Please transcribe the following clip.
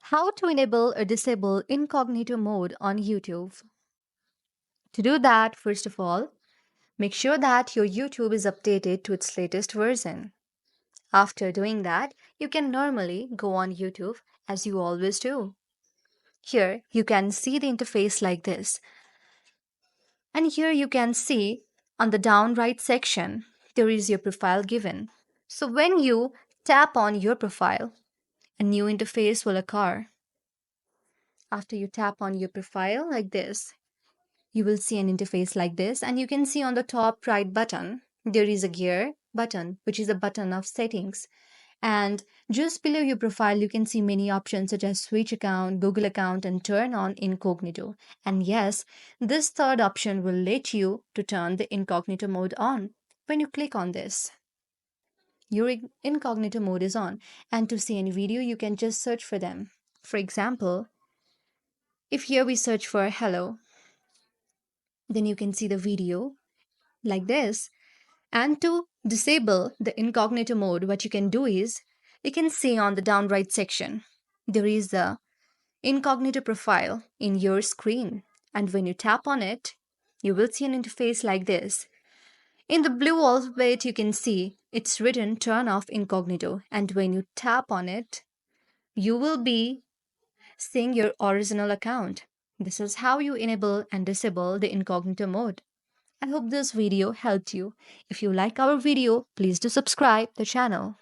How to enable or disable incognito mode on YouTube. To do that, first of all, make sure that your YouTube is updated to its latest version. After doing that, you can normally go on YouTube as you always do. Here, you can see the interface like this. And here you can see on the down right section, there is your profile given. So when you tap on your profile, a new interface will occur. After you tap on your profile like this, you will see an interface like this, and you can see on the top right button there is a gear button, which is a button of settings. And just below your profile you can see many options such as switch account, Google account, and turn on incognito. And yes, this third option will let you to turn the incognito mode on. When you click on this, your incognito mode is on, and to see any video you can just search for them. For example, if here we search for hello, then you can see the video like this. And to disable the incognito mode, what you can do is you can see on the down right section there is the incognito profile in your screen. And when you tap on it, you will see an interface like this. In the blue alphabet, you can see it's written turn off incognito. And when you tap on it, you will be seeing your original account. This is how you enable and disable the incognito mode. I hope this video helped you. If you like our video, please do subscribe the channel.